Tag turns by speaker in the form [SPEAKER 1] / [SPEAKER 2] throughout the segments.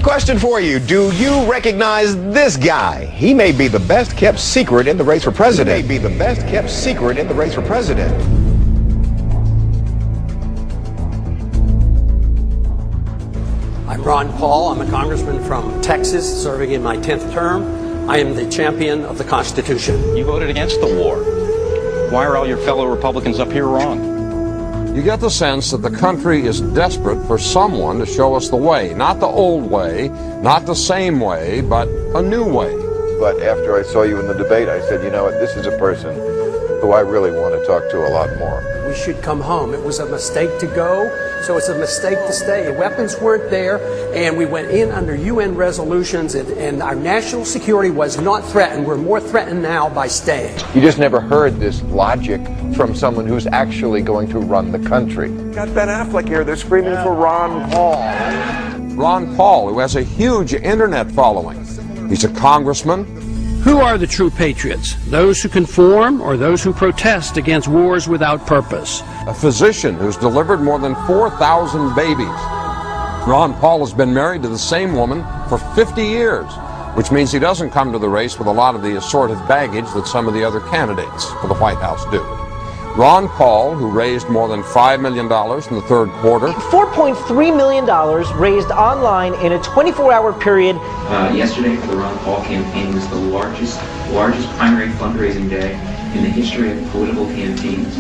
[SPEAKER 1] Question for you. Do you recognize this guy? He may be the best kept secret in the race for president. He may be the best kept secret in the race for president.
[SPEAKER 2] I'm Ron Paul. I'm a congressman from Texas, serving in my 10th term. I am the champion of the Constitution.
[SPEAKER 3] You voted against the war. Why are all your fellow Republicans up here wrong?
[SPEAKER 4] You get the sense that the country is desperate for someone to show us the way. Not the old way, not the same way, but a new way.
[SPEAKER 5] But after I saw you in the debate, I said, you know what, this is a person who I really want to talk to a lot more.
[SPEAKER 2] We should come home. It was a mistake to go, so it's a mistake to stay. The weapons weren't there, and we went in under UN resolutions, and our national security was not threatened. We're more threatened now by staying.
[SPEAKER 5] You just never heard this logic from someone who's actually going to run the country. Got Ben Affleck here. They're screaming for Ron Paul.
[SPEAKER 4] Ron Paul, who has a huge internet following. He's a congressman.
[SPEAKER 6] Who are the true patriots? Those who conform or those who protest against wars without purpose?
[SPEAKER 4] A physician who's delivered more than 4,000 babies. Ron Paul has been married to the same woman for 50 years, which means he doesn't come to the race with a lot of the assorted baggage that some of the other candidates for the White House do. Ron Paul, who raised more than $5 million in the third quarter.
[SPEAKER 7] $4.3 million raised online in a 24-hour period.
[SPEAKER 8] Yesterday for the Ron Paul campaign was the largest primary fundraising day in the history of political campaigns.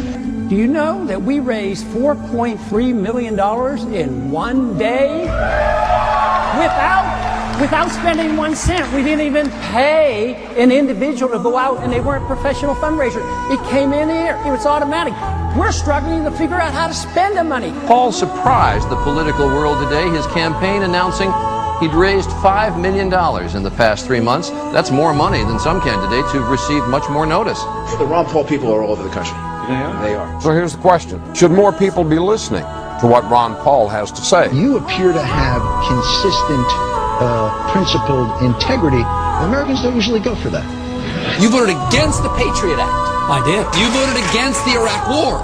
[SPEAKER 9] Do you know that we raised $4.3 million in one day without spending 1 cent? We didn't even pay an individual to go out, and they weren't professional fundraisers. It came in here. It was automatic. We're struggling to figure out how to spend the money.
[SPEAKER 10] Paul surprised the political world today, his campaign announcing he'd raised $5 million in the past 3 months. That's more money than some candidates who've received much more notice.
[SPEAKER 11] The Ron Paul people are all over the country.
[SPEAKER 3] They are.
[SPEAKER 4] So here's the question. Should more people be listening to what Ron Paul has to say?
[SPEAKER 12] You appear to have consistent, principled integrity. Americans don't usually go for that.
[SPEAKER 13] You voted against the Patriot Act.
[SPEAKER 2] I did.
[SPEAKER 13] You voted against the Iraq War.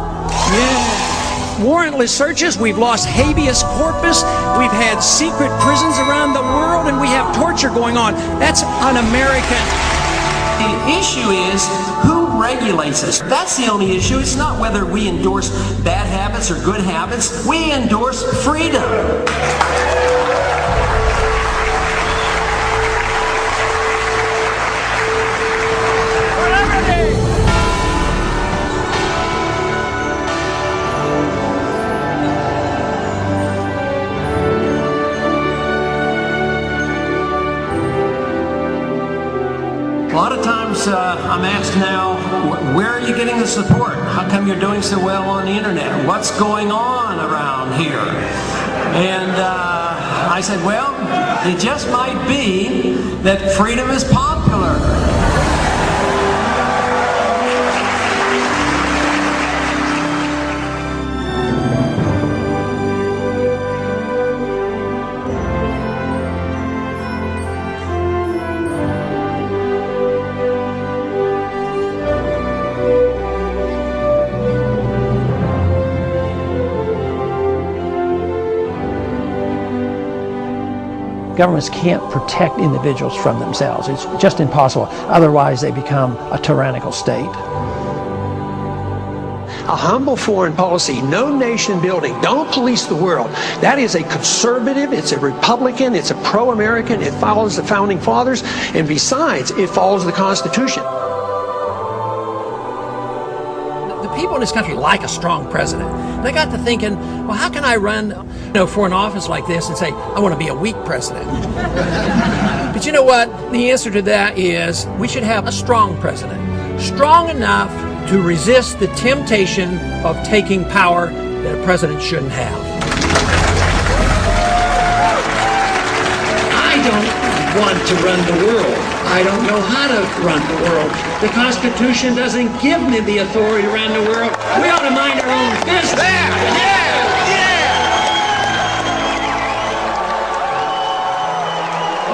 [SPEAKER 6] Yeah. Warrantless searches, we've lost habeas corpus, we've had secret prisons around the world, and we have torture going on. That's un-American.
[SPEAKER 2] The issue is who regulates us. That's the only issue. It's not whether we endorse bad habits or good habits. We endorse freedom. A lot of times I'm asked now, where are you getting the support? How come you're doing so well on the internet? What's going on around here? And I said, well, it just might be that freedom is popular.
[SPEAKER 9] Governments can't protect individuals from themselves. It's just impossible. Otherwise, they become a tyrannical state.
[SPEAKER 2] A humble foreign policy, no nation building, don't police the world. That is a conservative, it's a Republican, it's a pro-American, it follows the Founding Fathers, and besides, it follows the Constitution.
[SPEAKER 6] The people in this country like a strong president. And I got to thinking, well, how can I run for an office like this and say, I want to be a weak president? But you know what? The answer to that is we should have a strong president. Strong enough to resist the temptation of taking power that a president shouldn't have. I don't want to run the world. I don't know how to run the world. The Constitution doesn't give me the authority to run the world. We ought to mind our own business.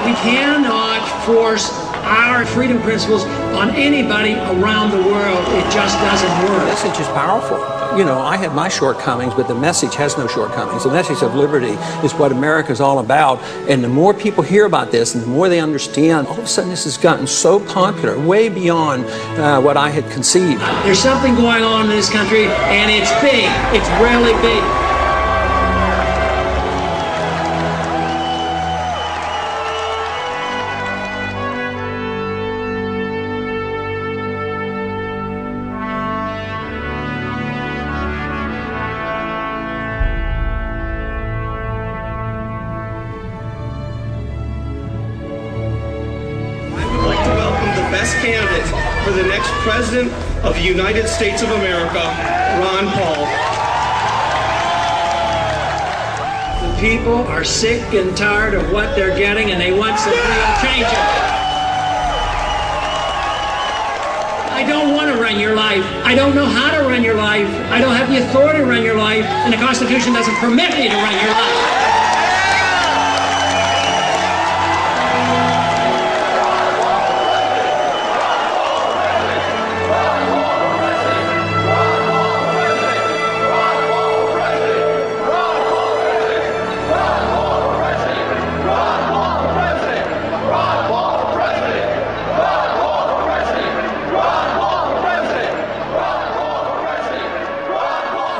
[SPEAKER 6] We cannot force our freedom principles on anybody around the world. It just doesn't work.
[SPEAKER 2] The message is powerful.
[SPEAKER 6] you know, I have my shortcomings, but the message has no shortcomings. The message of liberty is what America is all about. And the more people hear about this and the more they understand, all of a sudden this has gotten so popular, way beyond what I had conceived. There's something going on in this country, and it's big. It's really big.
[SPEAKER 14] Best candidate for the next President of the United States of America, Ron Paul.
[SPEAKER 6] The people are sick and tired of what they're getting, and they want some real changes. I don't want to run your life. I don't know how to run your life. I don't have the authority to run your life, and the Constitution doesn't permit me to run your life.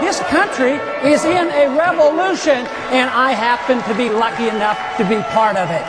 [SPEAKER 6] This country is in a revolution, and I happen to be lucky enough to be part of it.